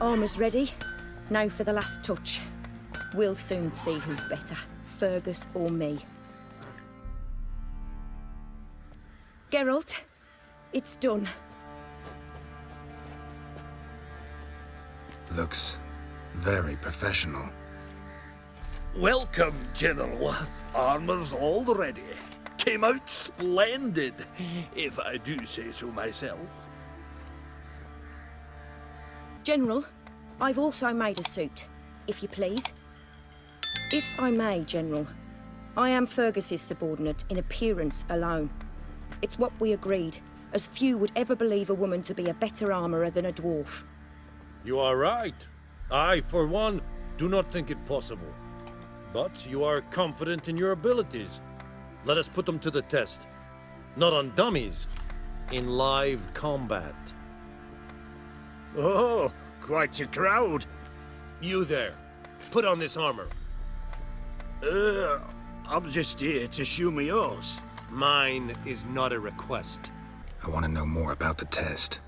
Armour's ready. Now for the last touch. We'll soon see who's better, Fergus or me. Geralt, it's done. Looks very professional. Welcome, General. Armour's all ready. Came out splendid, if I do say so myself. General, I've also made a suit, if you please. If I may, General, I am Fergus's subordinate in appearance alone. It's what we agreed, as few would ever believe a woman to be a better armourer than a dwarf. You are right. I, for one, do not think it possible. But you are confident in your abilities. Let us put them to the test. Not on dummies, in live combat. Oh, quite a crowd. You there, put on this armor. I'm just here to show me yours. Mine is not a request. I want to know more about the test.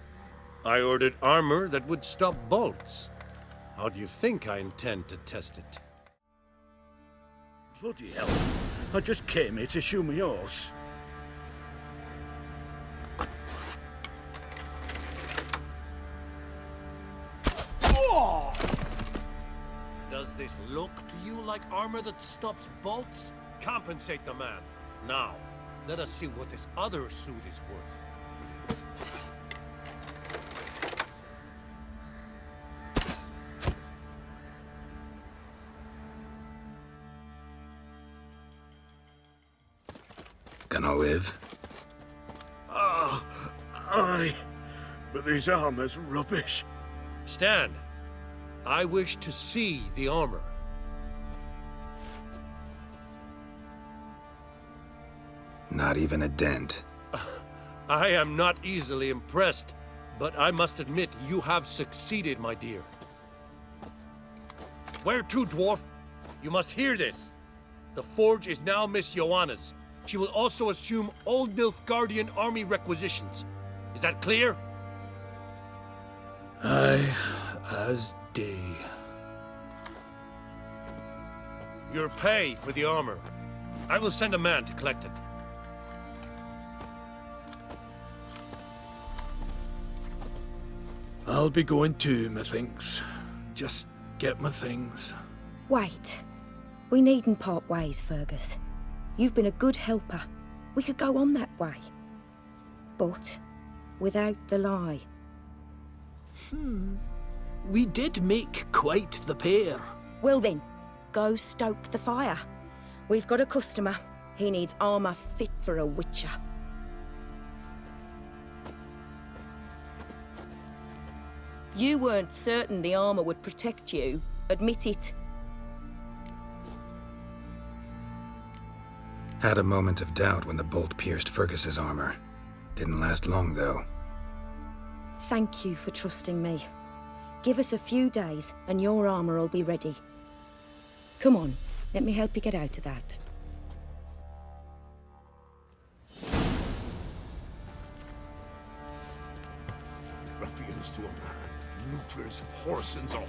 I ordered armor that would stop bolts. How do you think I intend to test it? Bloody hell. I just came here to show me yours. Oh! Does this look to you like armor that stops bolts? Compensate the man. Now, let us see what this other suit is worth. Gonna live? Aye. But this armor's rubbish. Stand. I wish to see the armor. Not even a dent. I am not easily impressed, but I must admit you have succeeded, my dear. Where to, dwarf? You must hear this. The forge is now Miss Yoana's. She will also assume Old Nilfgaardian army requisitions. Is that clear? Aye, as day. Your pay for the armor. I will send a man to collect it. I'll be going too, methinks. Just get my things. Wait. We needn't part ways, Fergus. You've been a good helper. We could go on that way. But without the lie. We did make quite the pair. Well then, go stoke the fire. We've got a customer. He needs armour fit for a witcher. You weren't certain the armour would protect you. Admit it. Had a moment of doubt when the bolt pierced Fergus's armor. Didn't last long, though. Thank you for trusting me. Give us a few days and your armour will be ready. Come on, let me help you get out of that. Ruffians to a man, looters, horsens all.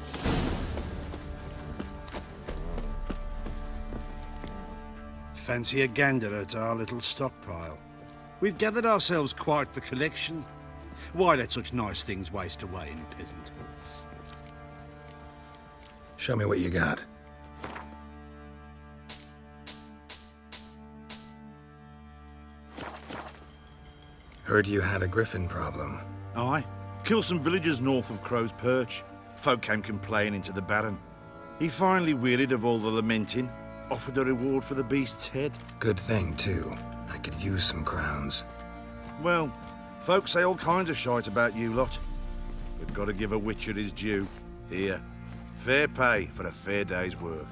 Fancy a gander at our little stockpile. We've gathered ourselves quite the collection. Why let such nice things waste away in peasant huts? Show me what you got. Heard you had a griffin problem. Aye. Killed some villagers north of Crow's Perch. Folk came complaining to the Baron. He finally wearied of all the lamenting. Offered a reward for the beast's head. Good thing, too. I could use some crowns. Well, folks say all kinds of shite about you lot. But gotta give a witcher his due. Here. Fair pay for a fair day's work.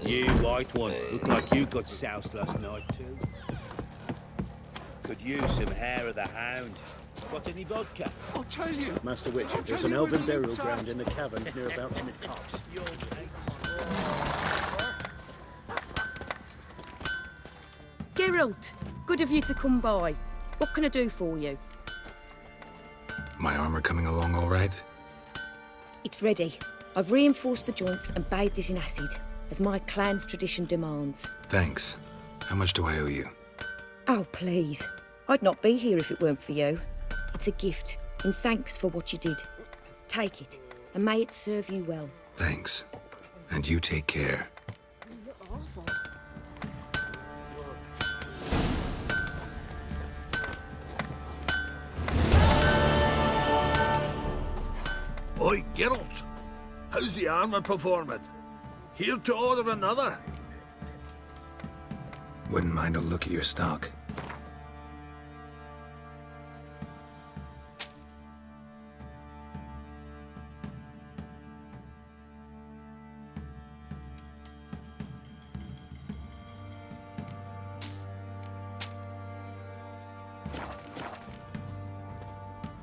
You white one. Look like you got soused last night too. Could use some hair of the hound. Got any vodka? I'll tell you. Master Witcher, I'll there's tell an you where the elven burial loot's ground at. in the caverns near about some cops. Geralt, good of you to come by. What can I do for you? My armor coming along all right? It's ready. I've reinforced the joints and bathed it in acid, as my clan's tradition demands. Thanks. How much do I owe you? Oh, please. I'd not be here if it weren't for you. It's a gift, in thanks for what you did. Take it, and may it serve you well. Thanks. And you take care. Oi, Geralt. How's the armor performing? Here to order another? Wouldn't mind a look at your stock.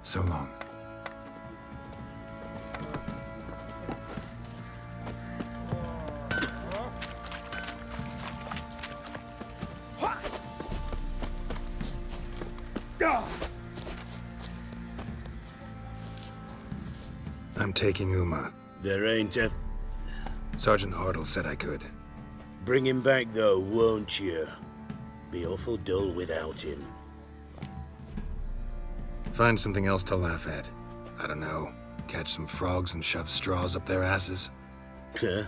So long. I'm taking Uma. There ain't a... Sergeant Hartle said I could. Bring him back though, won't you? Be awful dull without him. Find something else to laugh at. I don't know. Catch some frogs and shove straws up their asses. Huh?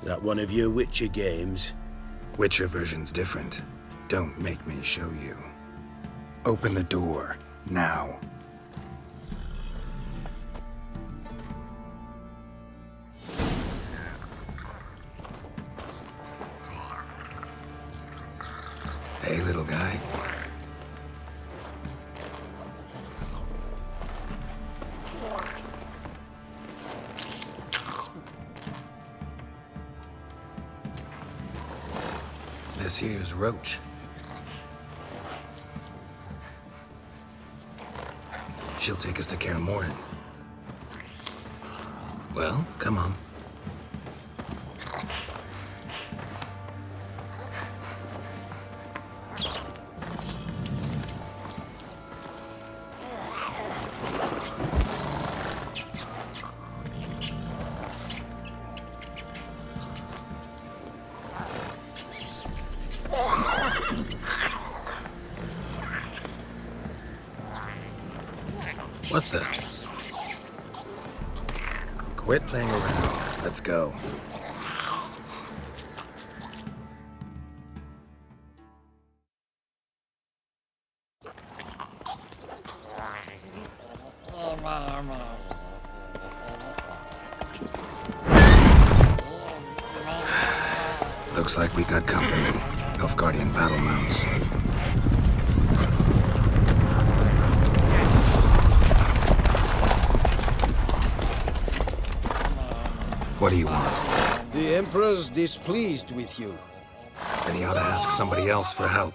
That one of your Witcher games? Witcher version's different. Don't make me show you. Open the door. Now. Hey, little guy. This here's Roach. She'll take us to Kaer Morhen. Well, come on. What the? Quit playing around. Let's go. Looks like we got company. Nilfgaardian battle mounts. What do you want? The Emperor's displeased with you. Then he ought to ask somebody else for help.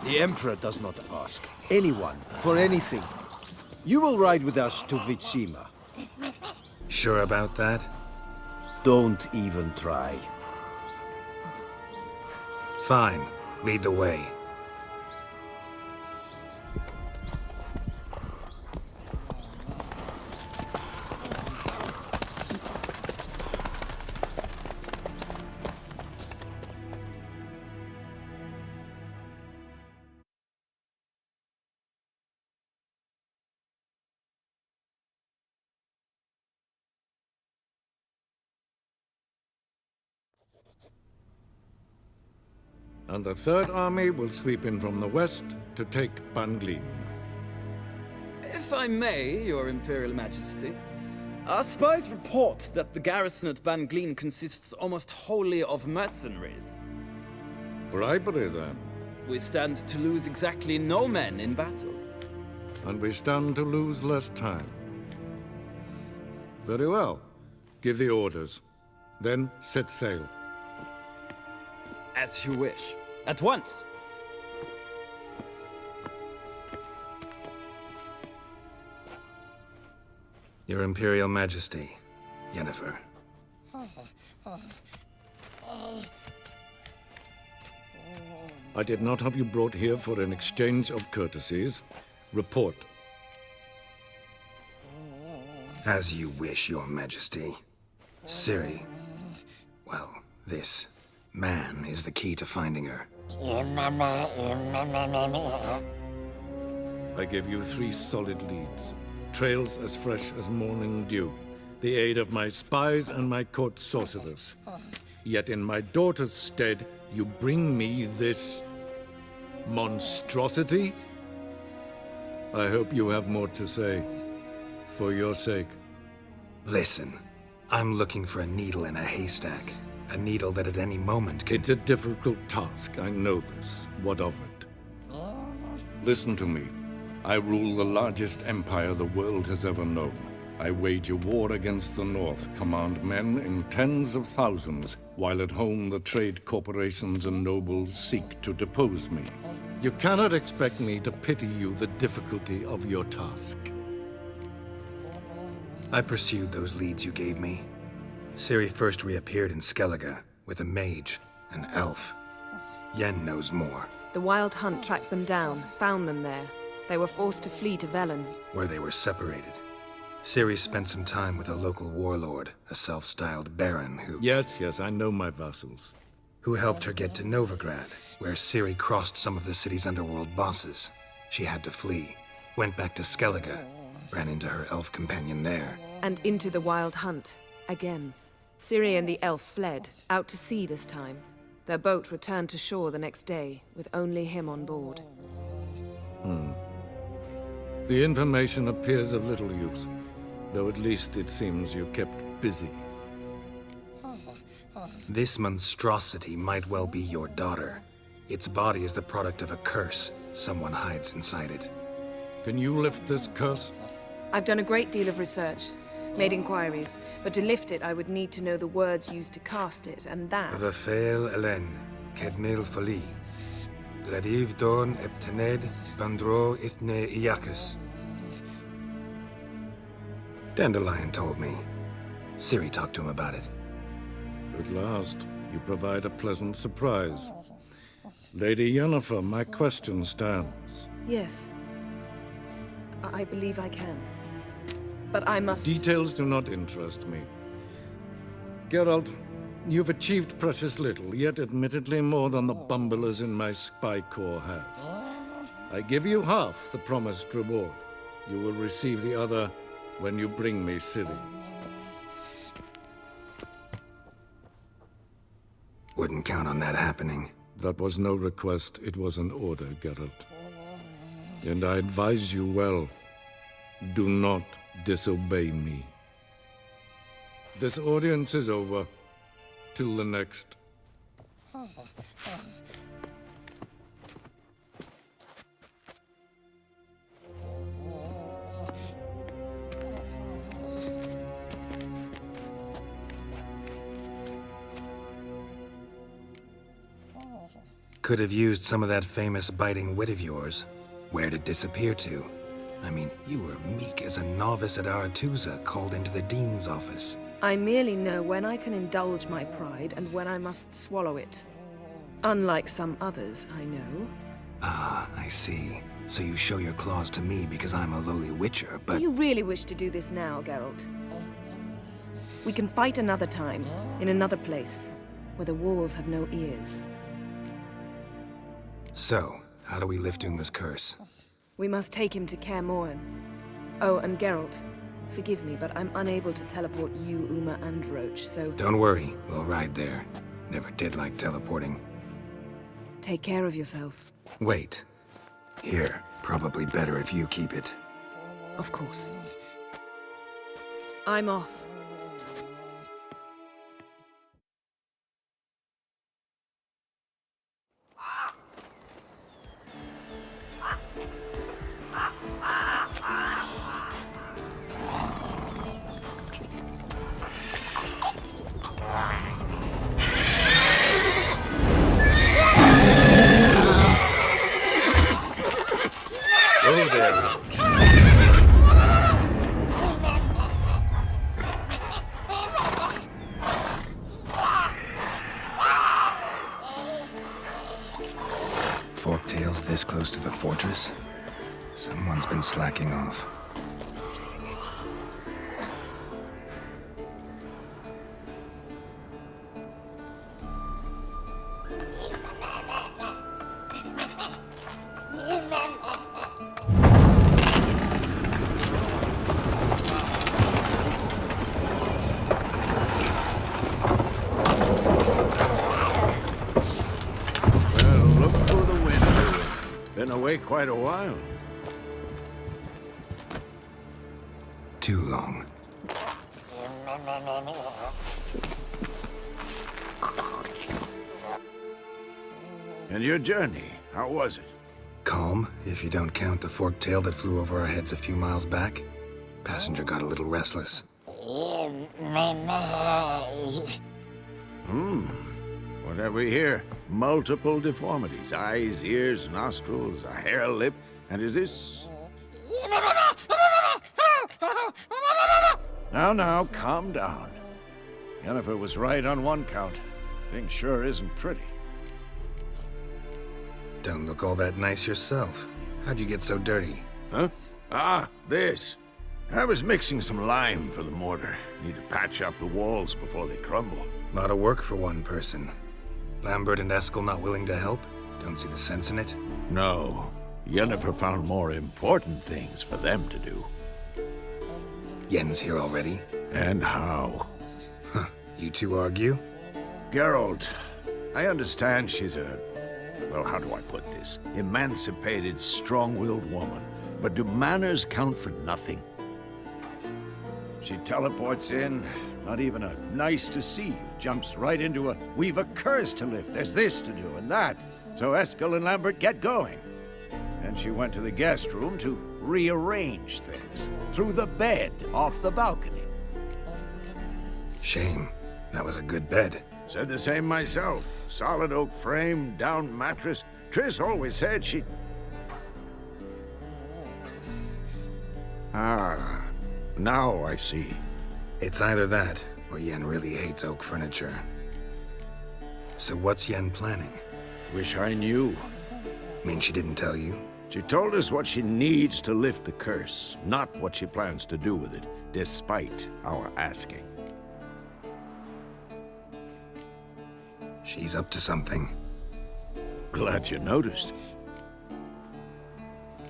The Emperor does not ask anyone for anything. You will ride with us to Vitsima. Sure about that? Don't even try. Fine. Lead the way. And the Third Army will sweep in from the west to take Banglin. If I may, Your Imperial Majesty, our spies report that the garrison at Banglin consists almost wholly of mercenaries. Bribery, then. We stand to lose exactly no men in battle. And we stand to lose less time. Very well. Give the orders. Then set sail. As you wish. At once! Your Imperial Majesty, Yennefer. I did not have you brought here for an exchange of courtesies. Report. As you wish, Your Majesty. Ciri. Well, this man is the key to finding her. I gave you 3 solid leads. Trails as fresh as morning dew. The aid of my spies and my court sorcerers. Yet in my daughter's stead, you bring me this monstrosity? I hope you have more to say. For your sake. Listen, I'm looking for a needle in a haystack. A needle that at any moment can... It's a difficult task, I know this. What of it? Listen to me. I rule the largest empire the world has ever known. I wage a war against the North, command men in tens of thousands, while at home the trade corporations and nobles seek to depose me. You cannot expect me to pity you the difficulty of your task. I pursued those leads you gave me. Ciri first reappeared in Skellige with a mage, an elf. Yen knows more. The Wild Hunt tracked them down, found them there. They were forced to flee to Velen. Where they were separated. Ciri spent some time with a local warlord, a self-styled baron who... Yes, I know my vassals. Who helped her get to Novigrad, where Ciri crossed some of the city's underworld bosses. She had to flee, went back to Skellige, ran into her elf companion there. And into the Wild Hunt, again. Ciri and the elf fled, out to sea this time. Their boat returned to shore the next day, with only him on board. The information appears of little use, though at least it seems you kept busy. This monstrosity might well be your daughter. Its body is the product of a curse someone hides inside it. Can you lift this curse? I've done a great deal of research, made inquiries, but to lift it I would need to know the words used to cast it, and that... Vafael Elen, Kedmil Fali. Gladiv Dorn Eptened Bandro Ithne Iacus. Dandelion told me. Ciri talked to him about it. At last, you provide a pleasant surprise. Lady Yennefer, my question stands. Yes. I believe I can. But I must... Details do not interest me. Geralt, you've achieved precious little, yet admittedly more than the bumblers in my spy corps have. I give you half the promised reward. You will receive the other when you bring me Ciri. Wouldn't count on that happening. That was no request, it was an order, Geralt. And I advise you well, do not disobey me. This audience is over. Till the next. Could have used some of that famous biting wit of yours. Where'd it disappear to? I mean, you were meek as a novice at Aretuza called into the dean's office. I merely know when I can indulge my pride and when I must swallow it. Unlike some others, I know. Ah, I see. So you show your claws to me because I'm a lowly witcher, but... Do you really wish to do this now, Geralt? We can fight another time, in another place, where the walls have no ears. So, how do we lift Uma's curse? We must take him to Kaer Morhen. Oh, and Geralt, forgive me, but I'm unable to teleport you, Uma, and Roach, so... Don't worry, we'll ride there. Never did like teleporting. Take care of yourself. Wait. Here, probably better if you keep it. Of course. I'm off. forktails this close to the fortress? Someone's been slacking off. Quite a while. Too long. And your journey, how was it? Calm, if you don't count the forktail that flew over our heads a few miles back. Passenger got a little restless. What have we here? Multiple deformities. Eyes, ears, nostrils, a hair lip. And is this... Now, calm down. Yennefer was right on one count. Thing sure isn't pretty. Don't look all that nice yourself. How'd you get so dirty? Huh? Ah, this. I was mixing some lime for the mortar. Need to patch up the walls before they crumble. Lot of work for one person. Lambert and Eskel not willing to help? Don't see the sense in it? No. Yennefer found more important things for them to do. Yen's here already? And how? Huh. You two argue? Geralt, I understand she's a... well, how do I put this? Emancipated, strong-willed woman. But do manners count for nothing? She teleports in, not even a nice to see you, jumps right into a, we've a curse to lift, there's this to do and that. So Eskel and Lambert get going. And she went to the guest room to rearrange things. Through the bed, off the balcony. Shame. That was a good bed. Said the same myself. Solid oak frame, down mattress. Triss always said she... Ah, now I see. It's either that, or Yen really hates oak furniture. So what's Yen planning? Wish I knew. Mean she didn't tell you? She told us what she needs to lift the curse, not what she plans to do with it, despite our asking. She's up to something. Glad you noticed.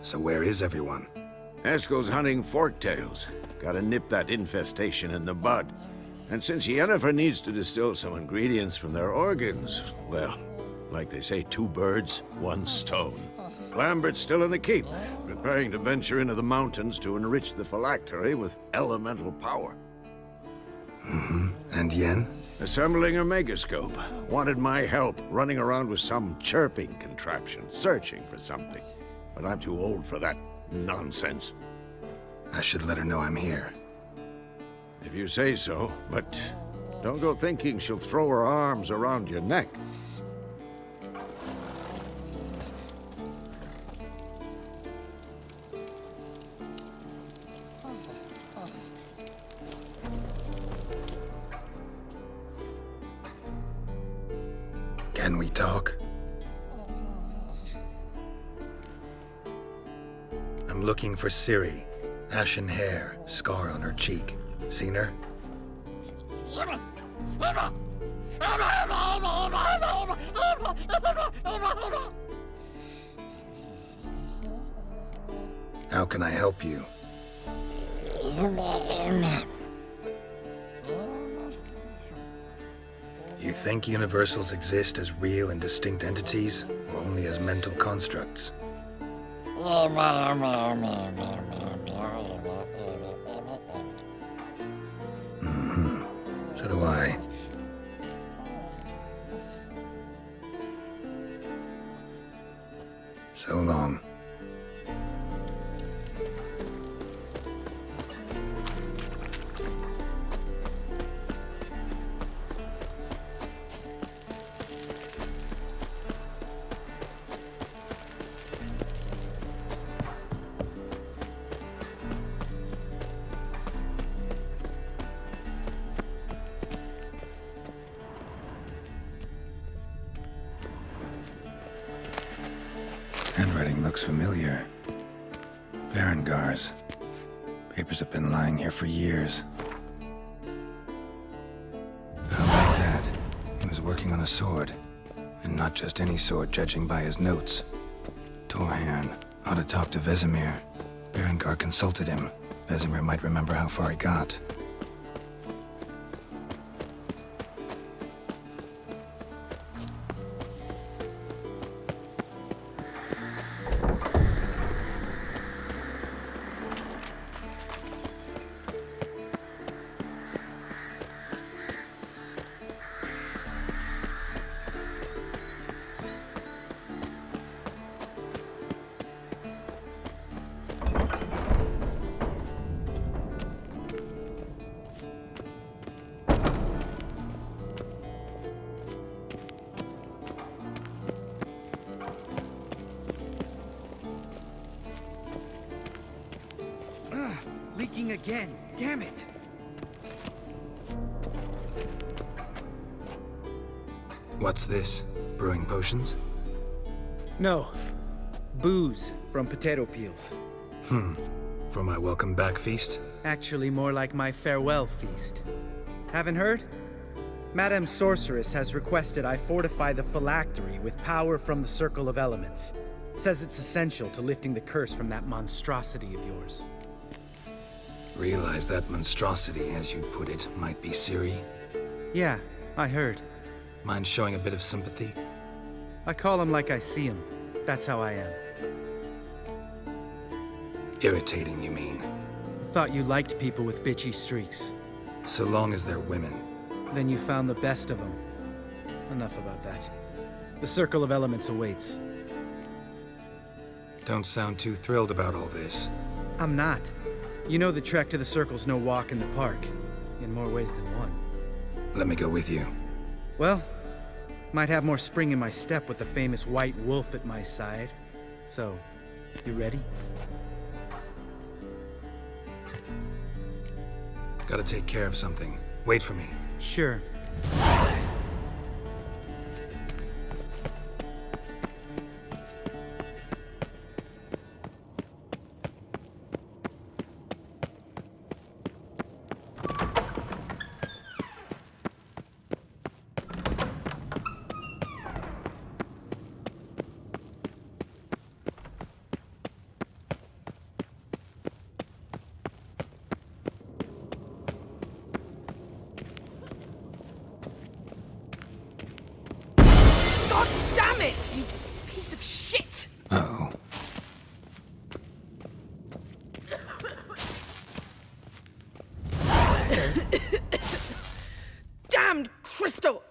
So where is everyone? Eskel's hunting forktails. Gotta nip that infestation in the bud. And since Yennefer needs to distill some ingredients from their organs, well, like they say, 2 birds, 1 stone. Lambert's still in the keep, preparing to venture into the mountains to enrich the phylactery with elemental power. And Yen? Assembling a megascope. Wanted my help running around with some chirping contraption, searching for something. But I'm too old for that nonsense. I should let her know I'm here. If you say so, but don't go thinking she'll throw her arms around your neck. Can we talk? I'm looking for Ciri. Ashen hair, scar on her cheek. Seen her? How can I help you? You think universals exist as real and distinct entities, or only as mental constructs? So do I. So long. Handwriting looks familiar. Varengar's. Papers have been lying here for years. How about that? He was working on a sword. And not just any sword, judging by his notes. Torhan ought to talk to Vesemir. Berengar consulted him. Vesemir might remember how far he got. Leaking again. Damn it! What's this? Brewing potions? No. Booze from potato peels. For my welcome back feast? Actually, more like my farewell feast. Haven't heard? Madame Sorceress has requested I fortify the phylactery with power from the Circle of Elements. Says it's essential to lifting the curse from that monstrosity of yours. Realize that monstrosity, as you put it, might be Ciri? Yeah, I heard. Mind showing a bit of sympathy? I call him like I see him. That's how I am. Irritating, you mean? Thought you liked people with bitchy streaks. So long as they're women. Then you found the best of them. Enough about that. The Circle of Elements awaits. Don't sound too thrilled about all this. I'm not. You know the trek to the Circle's no walk in the park. In more ways than one. Let me go with you. Well, might have more spring in my step with the famous white wolf at my side. So, you ready? Gotta take care of something. Wait for me. Sure. Damn it, you piece of shit! Uh-oh. Damned crystal!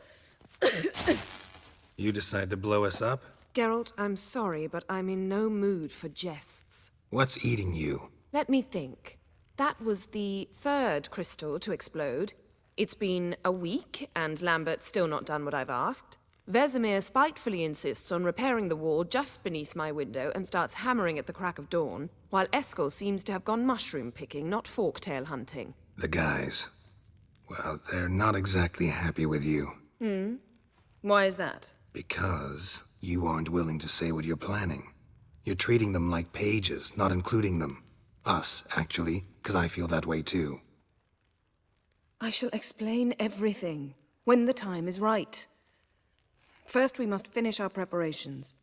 You decide to blow us up? Geralt, I'm sorry, but I'm in no mood for jests. What's eating you? Let me think. That was the third crystal to explode. It's been a week, and Lambert's still not done what I've asked. Vesemir spitefully insists on repairing the wall just beneath my window and starts hammering at the crack of dawn, while Eskel seems to have gone mushroom picking, not forktail hunting. The guys. Well, they're not exactly happy with you. Why is that? Because you aren't willing to say what you're planning. You're treating them like pages, not including them. Us, actually, because I feel that way too. I shall explain everything, when the time is right. First, we must finish our preparations.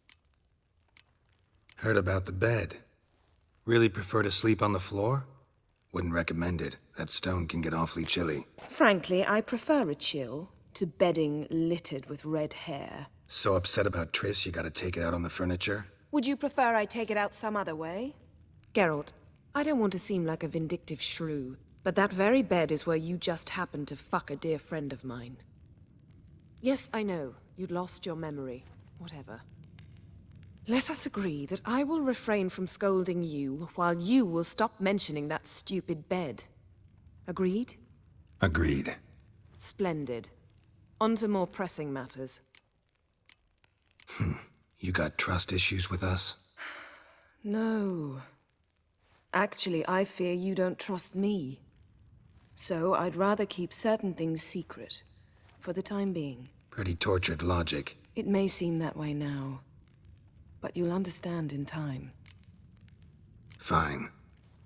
Heard about the bed. Really prefer to sleep on the floor? Wouldn't recommend it. That stone can get awfully chilly. Frankly, I prefer a chill to bedding littered with red hair. So upset about Triss, you gotta take it out on the furniture? Would you prefer I take it out some other way? Geralt, I don't want to seem like a vindictive shrew, but that very bed is where you just happened to fuck a dear friend of mine. Yes, I know. You'd lost your memory. Whatever. Let us agree that I will refrain from scolding you, while you will stop mentioning that stupid bed. Agreed? Agreed. Splendid. On to more pressing matters. You got trust issues with us? No. Actually, I fear you don't trust me. So I'd rather keep certain things secret, for the time being. Pretty tortured logic. It may seem that way now. but you'll understand in time. Fine.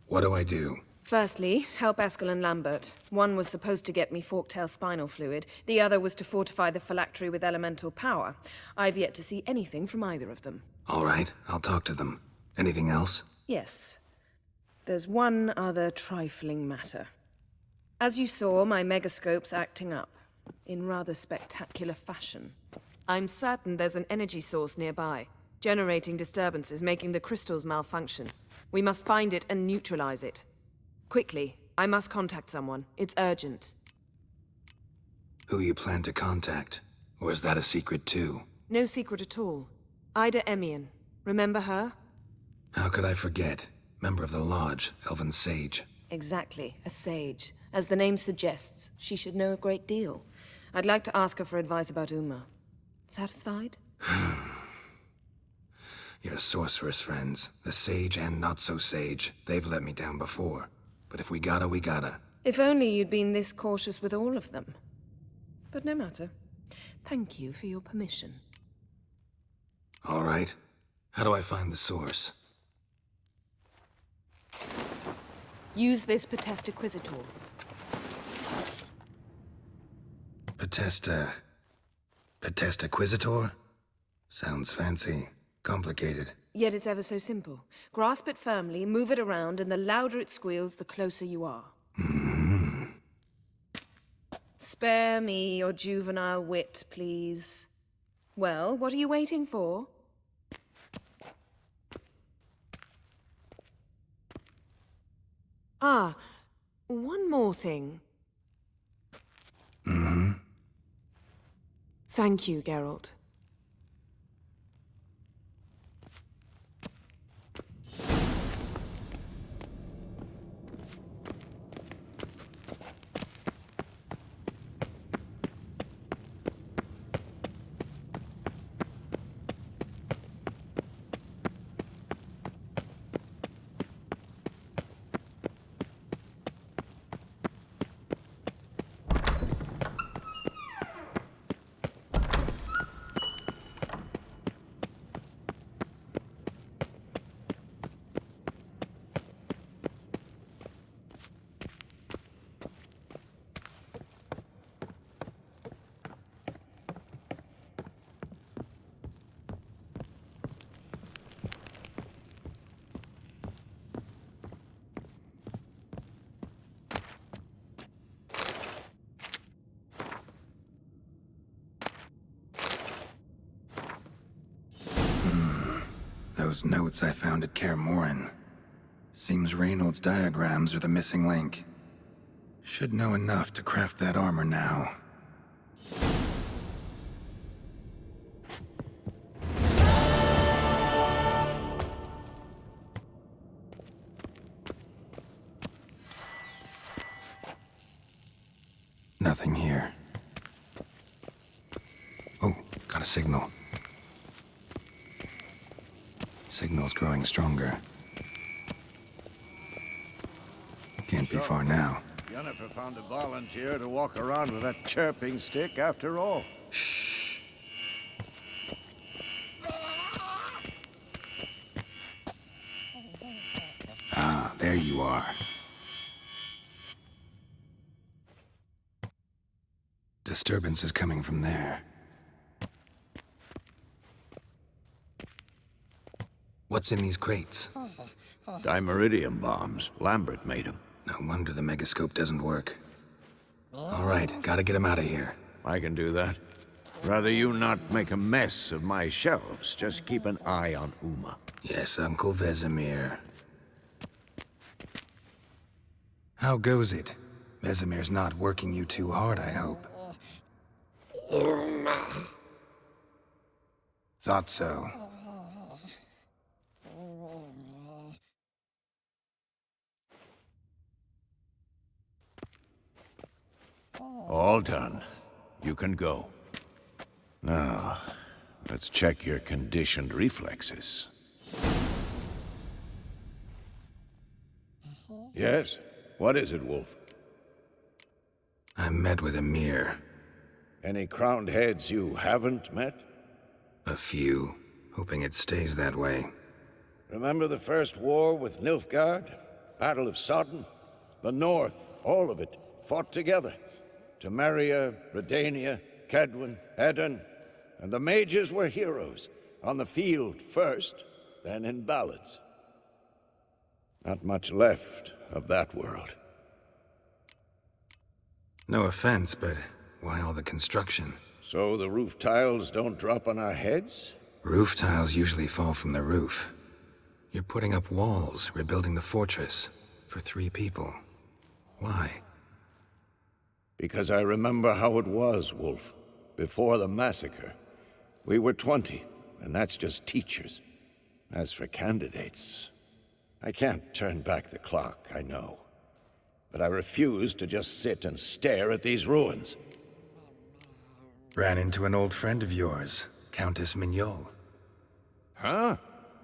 What do I do? Firstly, help Eskel and Lambert. One was supposed to get me forktail spinal fluid, the other was to fortify the phylactery with elemental power. I've yet to see anything from either of them. All right, I'll talk to them. Anything else? Yes. There's one other trifling matter. As you saw, my megascope's acting up, in rather spectacular fashion. I'm certain there's an energy source nearby, generating disturbances, making the crystals malfunction. We must find it and neutralize it. Quickly, I must contact someone. It's urgent. Who you plan to contact? Or is that a secret too? No secret at all. Ida Emian. Remember her? How could I forget? Member of the Lodge, Elven Sage. Exactly, a sage. As the name suggests, she should know a great deal. I'd like to ask her for advice about Uma. Satisfied? Your sorceress friends, the sage and not-so-sage, they've let me down before. But if we gotta, we gotta. If only you'd been this cautious with all of them. But no matter. Thank you for your permission. All right. How do I find the source? Use this Potesta Quisitor. Potesta Quisitor? Sounds fancy. Complicated. Yet it's ever so simple. Grasp it firmly, move it around, and the louder it squeals, the closer you are. Mm-hmm. Spare me your juvenile wit, please. Well, what are you waiting for? Ah, one more thing. Mm-hmm. Thank you, Geralt. Those notes I found at Kaer Morhen. Seems Reynold's diagrams are the missing link. Should know enough to craft that armor now. Nothing here. Oh, got a signal. Signal's growing stronger. Can't be far now. Yennefer found a volunteer to walk around with that chirping stick after all. Shh. Ah, there you are. Disturbance is coming from there. What's in these crates? Dimeridium bombs. Lambert made them. No wonder the megascope doesn't work. All right, gotta get him out of here. I can do that. Rather you not make a mess of my shelves. Just keep an eye on Uma. Yes, Uncle Vesemir. How goes it? Vesemir's not working you too hard, I hope. Thought so. All done. You can go. Now, let's check your conditioned reflexes. Yes? What is it, Wolf? I met with Emir. Any crowned heads you haven't met? A few. hoping it stays that way. Remember the first war with Nilfgaard? Battle of Sodden? The North, all of it, fought together. Temeria, Redania, Kedwen, Edirn, and the mages were heroes. On the field first, then in ballads. Not much left of that world. No offense, but why all the construction? So the roof tiles don't drop on our heads? Roof tiles usually fall from the roof. You're putting up walls, rebuilding the fortress, for 3 people. Why? Because I remember how it was, Wolf. Before the massacre. We were 20, and that's just teachers. As for candidates, I can't turn back the clock, I know. But I refuse to just sit and stare at these ruins. Ran into an old friend of yours, Countess Mignol. Huh?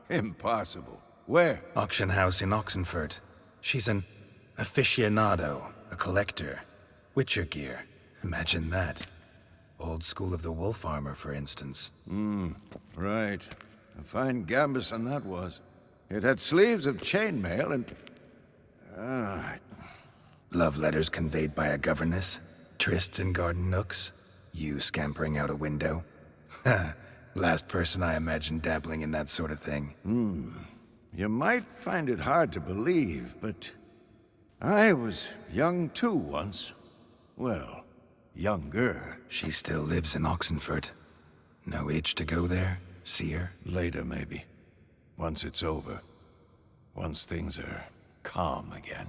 Impossible. Where? Auction house in Oxenfurt. She's an aficionado, a collector. Witcher gear. Imagine that. Old school of the wolf armor, for instance. Right. A fine gambeson that was. It had sleeves of chainmail and... Love letters conveyed by a governess. Trysts in garden nooks. You scampering out a window. Last person I imagined dabbling in that sort of thing. You might find it hard to believe, but... I was young too once. Well, younger. She still lives in Oxenfurt. No itch to go there, see her? Later, maybe. Once it's over. Once things are calm again.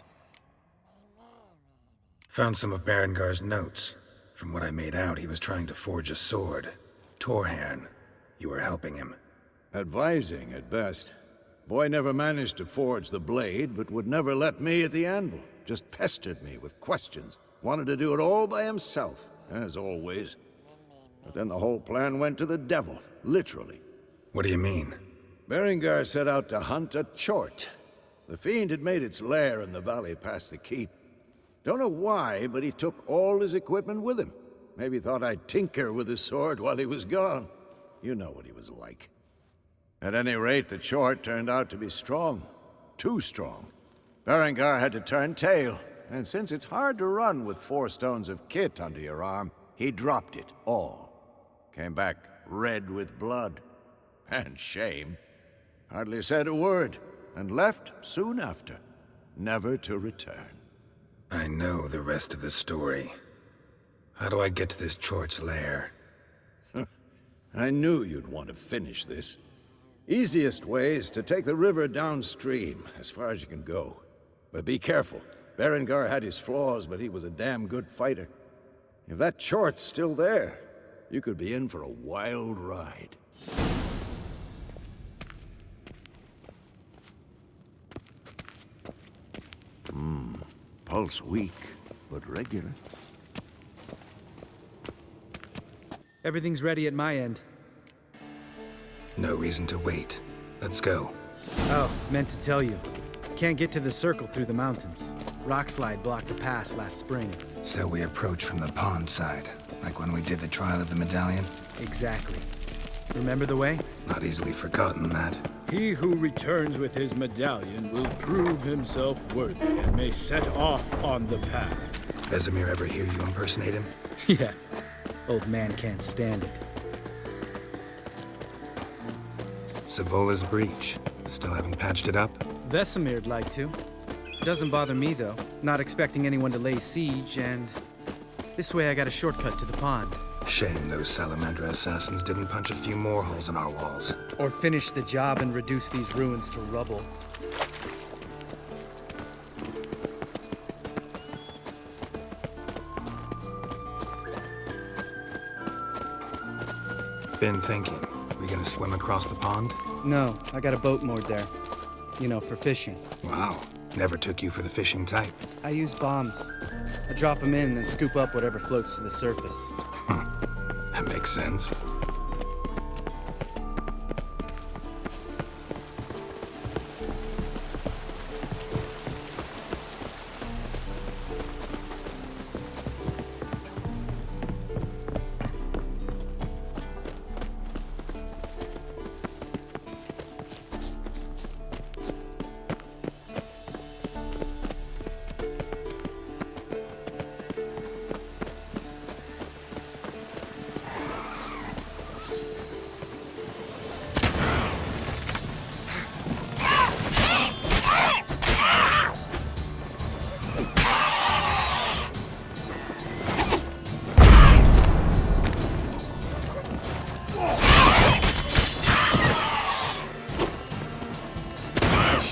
Found some of Berengar's notes. From what I made out, he was trying to forge a sword. Torhern. You were helping him. Advising, at best. Boy never managed to forge the blade, but would never let me at the anvil. Just pestered me with questions. Wanted to do it all by himself, as always. But then the whole plan went to the devil, literally. What do you mean? Berengar set out to hunt a chort. The fiend had made its lair in the valley past the keep. Don't know why, but he took all his equipment with him. Maybe thought I'd tinker with his sword while he was gone. You know what he was like. At any rate, the chort turned out to be strong. Too strong. Berengar had to turn tail, and since it's hard to run with 4 stones of kit under your arm, he dropped it all. Came back red with blood. And shame. Hardly said a word, and left soon after, never to return. I know the rest of the story. How do I get to this chort's lair? I knew you'd want to finish this. Easiest way is to take the river downstream, as far as you can go. But be careful. Berengar had his flaws, but he was a damn good fighter. If that chort's still there, you could be in for a wild ride. Pulse weak, but regular. Everything's ready at my end. No reason to wait. Let's go. Oh, meant to tell you. Can't get to the circle through the mountains. Rockslide blocked the pass last spring. So we approach from the pond side, like when we did the trial of the medallion? Exactly. Remember the way? Not easily forgotten, that. He who returns with his medallion will prove himself worthy and may set off on the path. Vesemir ever hear you impersonate him? Yeah. Old man can't stand it. Savola's breach. Still haven't patched it up? Vesemir'd like to. Doesn't bother me, though. Not expecting anyone to lay siege, and... this way I got a shortcut to the pond. Shame those Salamandra assassins didn't punch a few more holes in our walls. Or finish the job and reduce these ruins to rubble. Been thinking. We gonna swim across the pond? No, I got a boat moored there. You know, for fishing. Wow. Never took you for the fishing type. I use bombs. I drop them in, then scoop up whatever floats to the surface. That makes sense.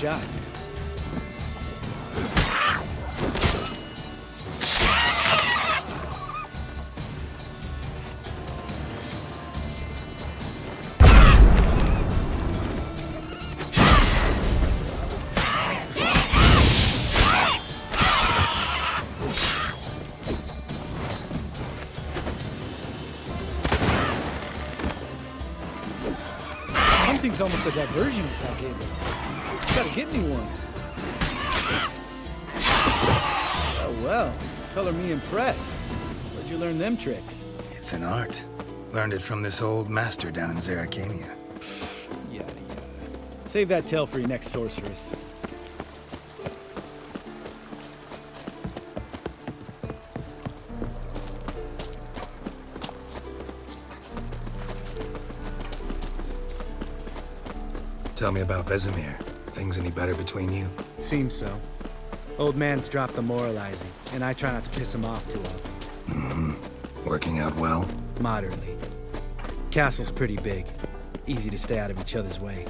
shot. Hunting's almost a diversion with that game. Gotta get me one. Oh well, color me impressed. Where'd you learn them tricks? It's an art. Learned it from this old master down in Zerrikania. Yada yada. Save that tale for your next sorceress. Tell me about Vesemir. Things any better between you? Seems so. Old man's dropped the moralizing, and I try not to piss him off too often. Mm-hmm. Working out well? Moderately. Castle's pretty big. Easy to stay out of each other's way.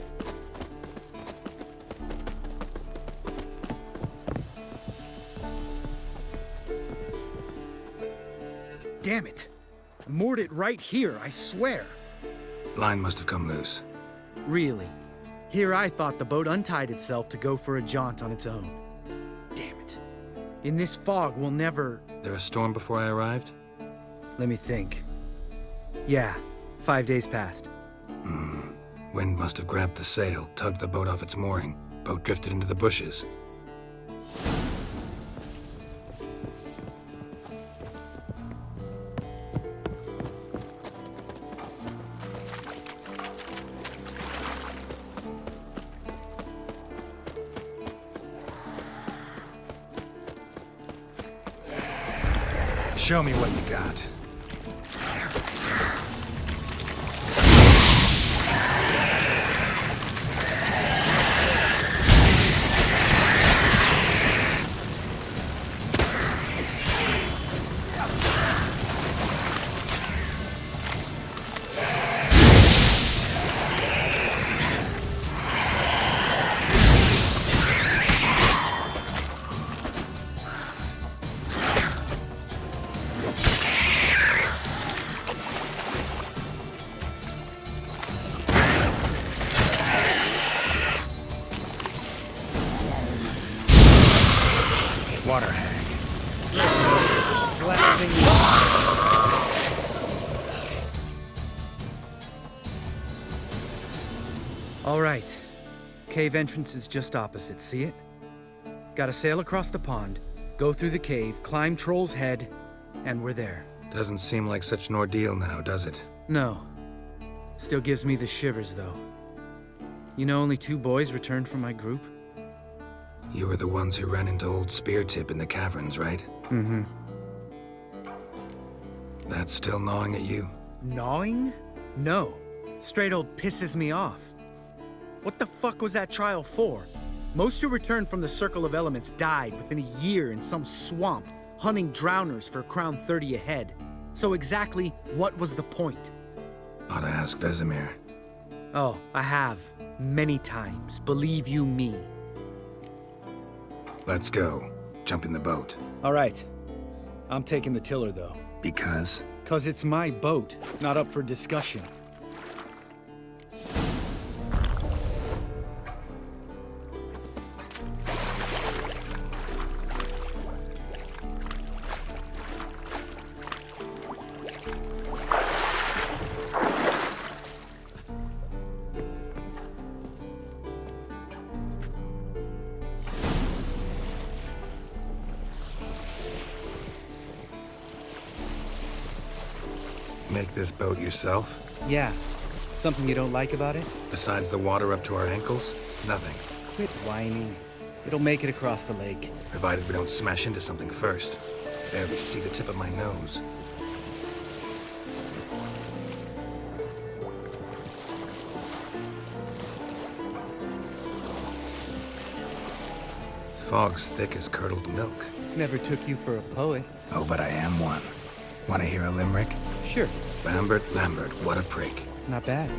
Damn it! I moored it right here, I swear! Line must have come loose. Really? Here I thought the boat untied itself to go for a jaunt on its own. Damn it. In this fog, we'll never... There a storm before I arrived? Let me think. Yeah, 5 days passed. Wind must have grabbed the sail, tugged the boat off its mooring. Boat drifted into the bushes. Show me what you got. Water hag. Last thing you... All right. Cave entrance is just opposite, see it? Gotta sail across the pond, go through the cave, climb Troll's Head, and we're there. Doesn't seem like such an ordeal now, does it? No. Still gives me the shivers, though. You know only 2 boys returned from my group? You were the ones who ran into old Speartip in the caverns, right? Mm-hmm. That's still gnawing at you? Gnawing? No. Straight old pisses me off. What the fuck was that trial for? Most who returned from the Circle of Elements died within a year in some swamp, hunting drowners for Crown 30 a head. So exactly what was the point? Ought to ask Vesemir. Oh, I have. Many times. Believe you me. Let's go. Jump in the boat. All right. I'm taking the tiller, though. Because? 'Cause it's my boat, not up for discussion. Make this boat yourself? Yeah. Something you don't like about it? Besides the water up to our ankles? Nothing. Quit whining. It'll make it across the lake. Provided we don't smash into something first. Barely see the tip of my nose. Fog's thick as curdled milk. Never took you for a poet. Oh, but I am one. Want to hear a limerick? Sure. Lambert, Lambert, what a prick. Not bad.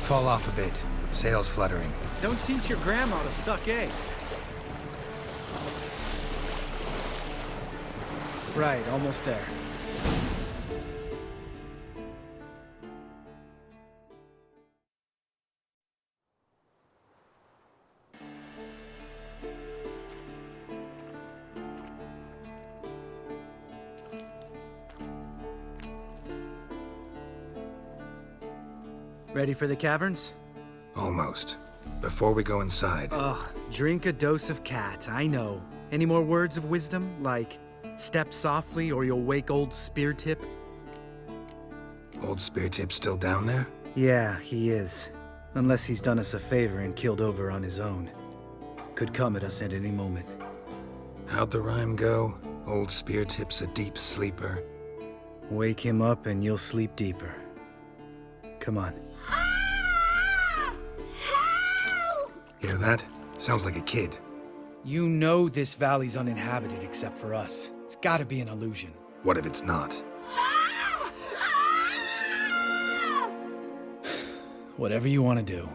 Fall off a bit. Sails fluttering. Don't teach your grandma to suck eggs. Right, almost there. Ready for the caverns? Almost. Before we go inside... Ugh, drink a dose of cat, I know. Any more words of wisdom, like, step softly or you'll wake old Speartip? Old Speartip still down there? Yeah, he is. Unless he's done us a favor and killed over on his own. Could come at us at any moment. How'd the rhyme go? Old Speartip's a deep sleeper. Wake him up and you'll sleep deeper. Come on. Hear that? Sounds like a kid. You know this valley's uninhabited except for us. It's gotta be an illusion. What if it's not? Whatever you want to do.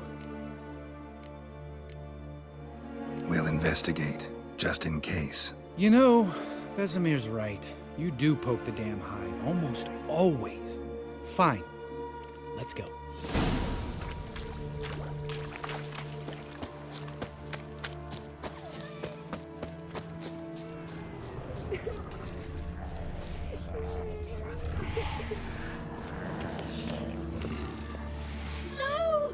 We'll investigate, just in case. You know, Vesemir's right. You do poke the damn hive, almost always. Fine. Let's go. No!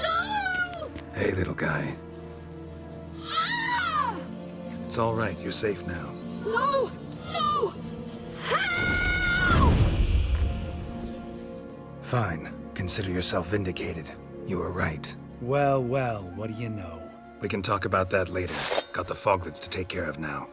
No! Hey, little guy. Ah! It's all right. You're safe now. No! No! Fine. Consider yourself vindicated. You were right. Well, well, what do you know? We can talk about that later. Got the foglets to take care of now.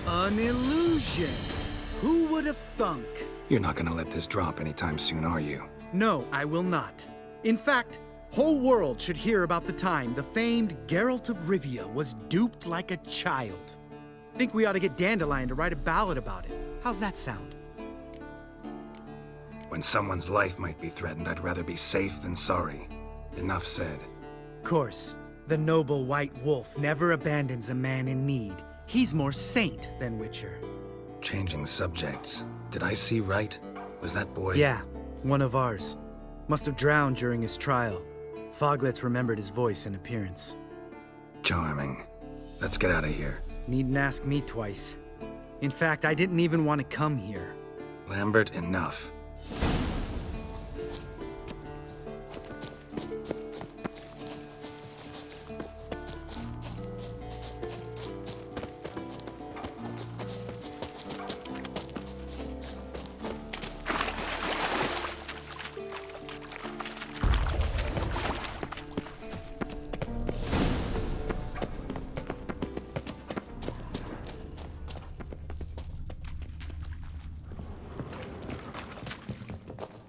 An illusion! Who would have thunk? You're not gonna let this drop anytime soon, are you? No, I will not. In fact, whole world should hear about the time the famed Geralt of Rivia was duped like a child. Think we ought to get Dandelion to write a ballad about it. How's that sound? When someone's life might be threatened, I'd rather be safe than sorry. Enough said. Course, the noble white wolf never abandons a man in need. He's more saint than Witcher. Changing subjects. Did I see right? Was that boy... Yeah, one of ours. Must have drowned during his trial. Foglets remembered his voice and appearance. Charming. Let's get out of here. Needn't ask me twice. In fact, I didn't even want to come here. Lambert, enough.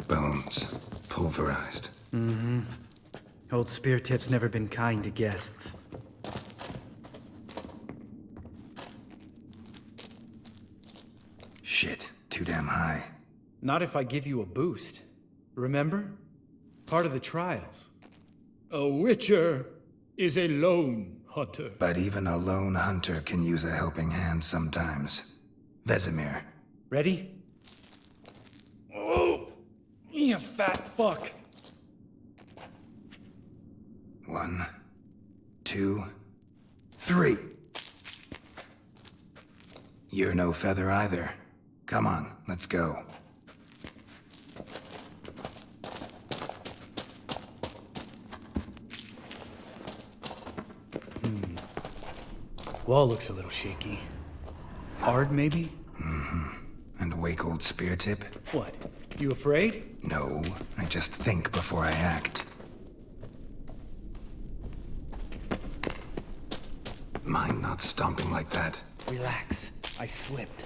Bones. Pulverized. Mm-hmm. Old Speartip's never been kind to guests. Shit. Too damn high. Not if I give you a boost. Remember? Part of the trials. A witcher is a lone hunter. But even a lone hunter can use a helping hand sometimes. Vesemir. Ready? Oh! You fat fuck! 1, 2, 3. You're no feather either. Come on, let's go. Wall looks a little shaky. Ard, maybe? Mm-hmm. And wake old Speartip? What? You afraid? No, I just think before I act. Mind not stomping like that. Relax. I slipped.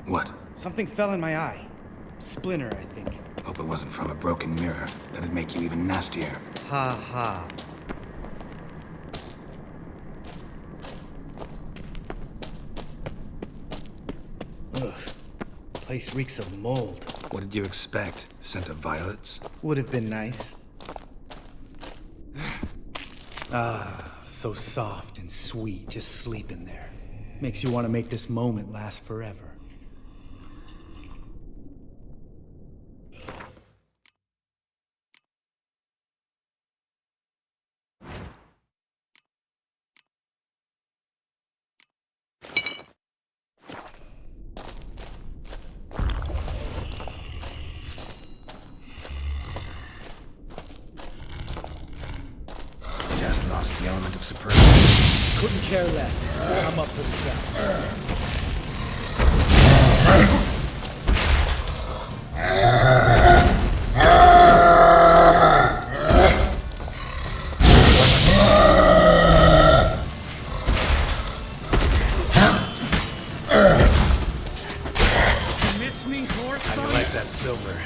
What? Something fell in my eye. Splinter, I think. Hope it wasn't from a broken mirror. That'd make you even nastier. Ha ha. Ugh. Place reeks of mold. What did you expect? Scent of violets? Would have been nice. Ah, so soft and sweet, just sleeping there. Makes you want to make this moment last forever. Just lost the element of surprise. Couldn't care less. I'm up for the job. Miss me, horse? How do you like that silver?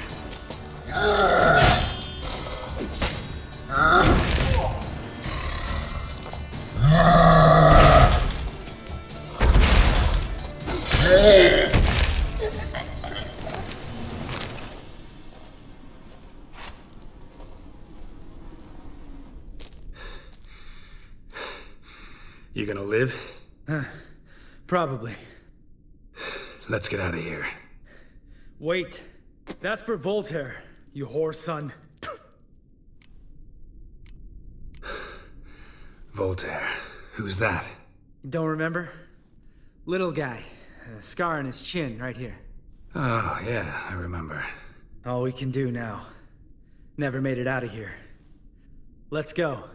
You gonna live? Probably. Let's get out of here. Wait. That's for Voltaire, you whore son. Voltaire. Who's that? Don't remember? Little guy. A scar on his chin, right here. Oh, yeah, I remember. All we can do now. Never made it out of here. Let's go.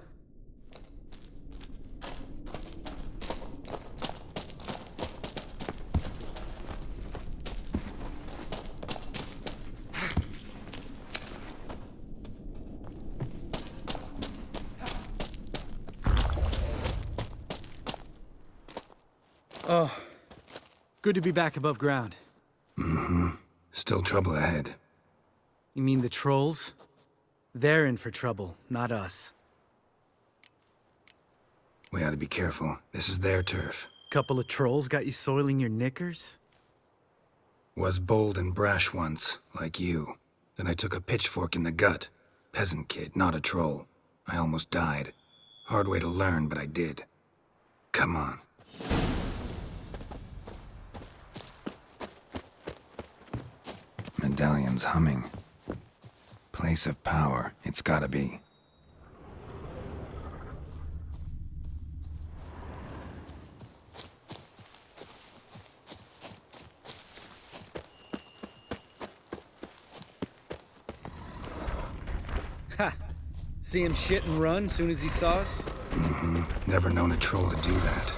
Oh, good to be back above ground. Mm-hmm. Still trouble ahead. You mean the trolls? They're in for trouble, not us. We ought to be careful. This is their turf. Couple of trolls got you soiling your knickers? Was bold and brash once, like you. Then I took a pitchfork in the gut. Peasant kid, not a troll. I almost died. Hard way to learn, but I did. Come on. Medallion's humming. Place of power, it's gotta be. Ha! See him shit and run soon as he saw us? Mm-hmm. Never known a troll to do that.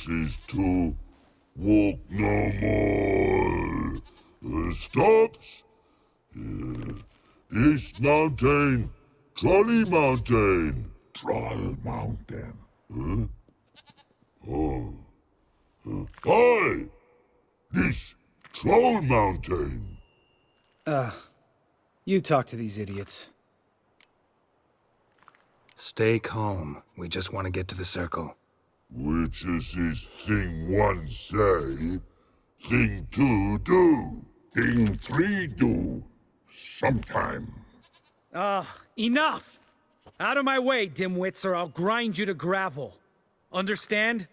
Is to walk no more. Stops. East Mountain, Trolley Mountain. Troll Mountain. Huh? Oh. Hi! This Troll Mountain. You talk to these idiots. Stay calm. We just want to get to the circle. Which is his thing one say, thing two do, thing three do, sometime. Enough! Out of my way, dimwits, or I'll grind you to gravel. Understand?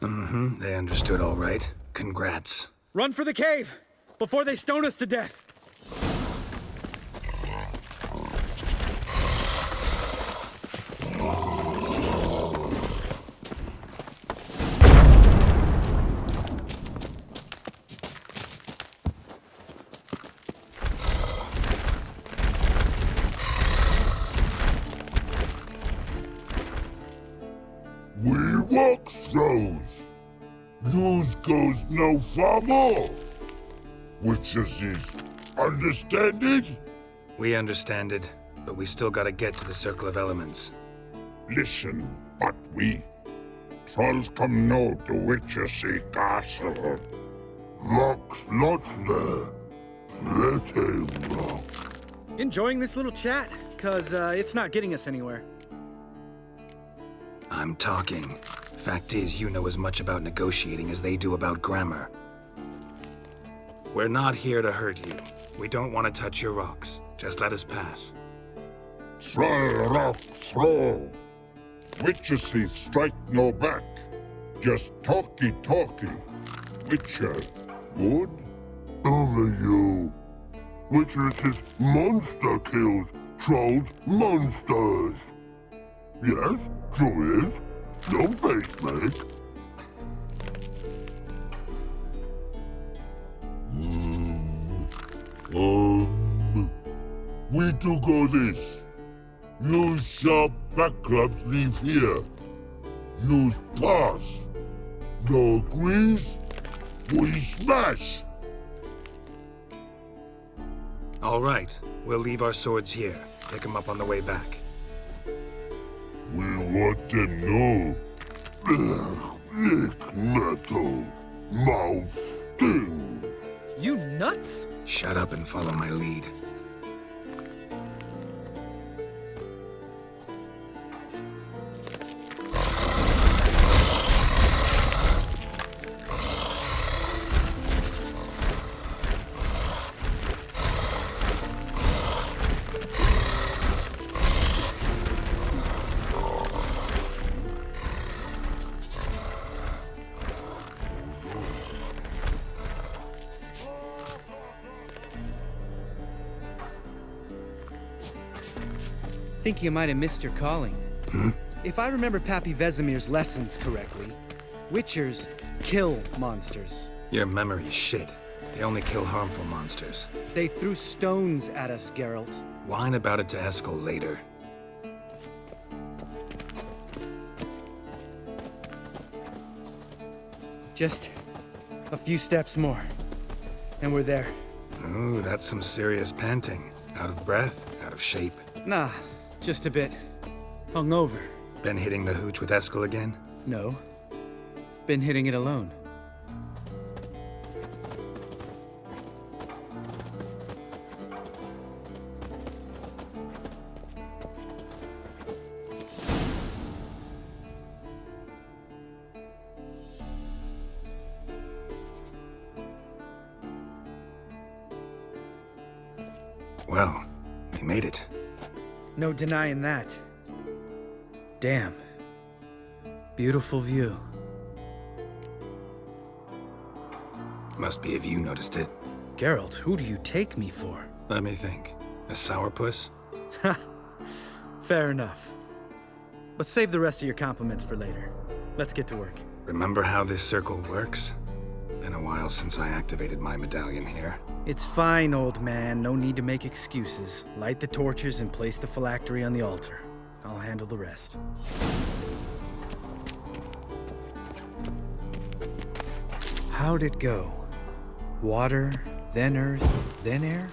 Mm-hmm, they understood all right. Congrats. Run for the cave, before they stone us to death! rock throws. Use goes no far more. Witches is understand it? We understand it, but we still gotta get to the Circle of Elements. Listen, but we. Trolls come no to Witchessy Castle. Rocks lots there. Pretty rock. Enjoying this little chat? Cause it's not getting us anywhere. I'm talking. Fact is, you know as much about negotiating as they do about grammar. We're not here to hurt you. We don't want to touch your rocks. Just let us pass. Troll rock throw. Witchessy strike no back. Just talky. Witcher, good? Only you. Witchers is monster kills. Trolls monsters. Yes, true is. No face make. We do go this. Use sharp back clubs leave here. Use pass. No agrees? We smash. All right, we'll leave our swords here. Pick them up on the way back. We want them know. Lick metal. Mouth stings. You nuts? Shut up and follow my lead. Think you might have missed your calling. If I remember Pappy Vesemir's lessons correctly, Witchers kill monsters. Your memory's shit. They only kill harmful monsters. They threw stones at us, Geralt. Whine about it to Eskel later. Just a few steps more, and we're there. Ooh, that's some serious panting. Out of breath, out of shape. Nah, just a bit. Hungover. Been hitting the hooch with Eskel again? No. Been hitting it alone. Well, we made it. No denying that. Damn. Beautiful view. Must be if you noticed it. Geralt, who do you take me for? Let me think. A sourpuss? Ha! Fair enough. But save the rest of your compliments for later. Let's get to work. Remember how this circle works? Been a while since I activated my medallion here. It's fine, old man. No need to make excuses. Light the torches and place the phylactery on the altar. I'll handle the rest. How'd it go? Water, then earth, then air?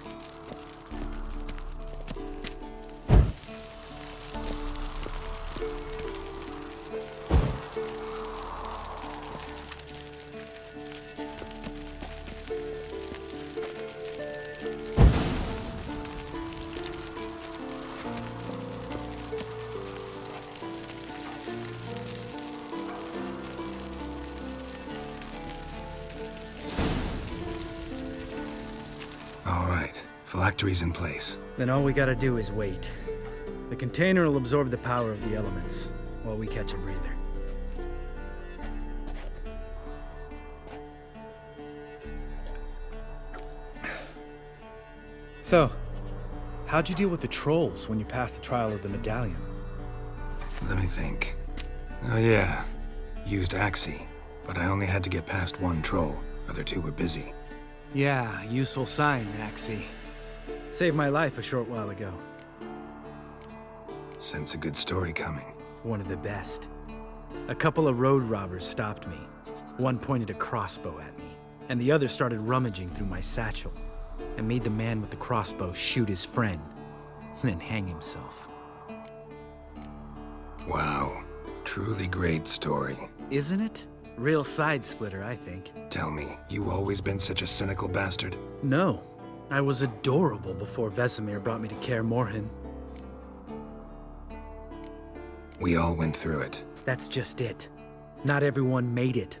Phylactery's in place. Then all we gotta do is wait. The container will absorb the power of the elements, while we catch a breather. So, how'd you deal with the trolls when you passed the trial of the medallion? Let me think. Oh yeah, used Axie, but I only had to get past one troll. Other two were busy. Yeah, useful sign, Axie. Saved my life a short while ago. Sense a good story coming. One of the best. A couple of road robbers stopped me. One pointed a crossbow at me, and the other started rummaging through my satchel, and made the man with the crossbow shoot his friend, then hang himself. Wow. Truly great story. Isn't it? Real side-splitter, I think. Tell me, you always been such a cynical bastard? No. I was adorable before Vesemir brought me to Kaer Morhen. We all went through it. That's just it. Not everyone made it.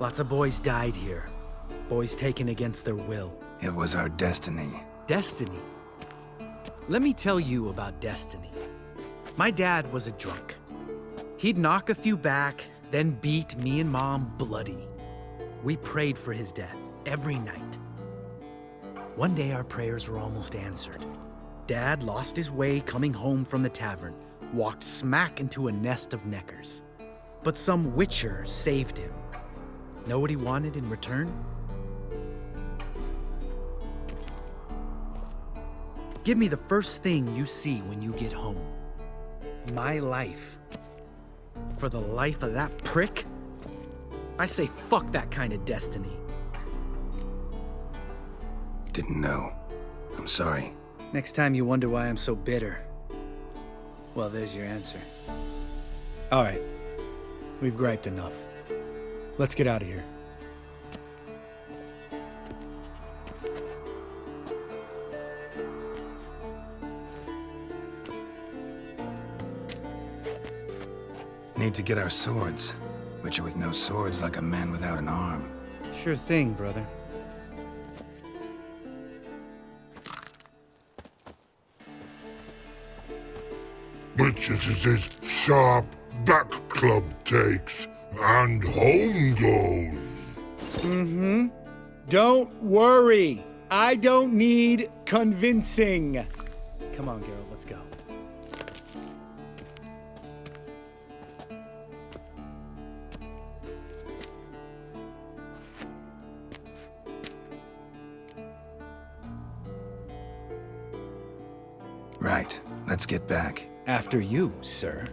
Lots of boys died here. Boys taken against their will. It was our destiny. Destiny? Let me tell you about destiny. My dad was a drunk. He'd knock a few back, then beat me and Mom bloody. We prayed for his death every night. One day our prayers were almost answered. Dad lost his way coming home from the tavern, walked smack into a nest of neckers. But some witcher saved him. Know what he wanted in return? Give me the first thing you see when you get home. My life. For the life of that prick? I say fuck that kind of destiny. Didn't know. I'm sorry. Next time you wonder why I'm so bitter, well, there's your answer. All right. We've griped enough. Let's get out of here. Need to get our swords. Witcher with no swords like a man without an arm. Sure thing, brother. Witches is sharp back club takes, and home goes. Mm-hmm. Don't worry. I don't need convincing. Come on, Geralt, let's go. Right. Let's get back. After you, sir.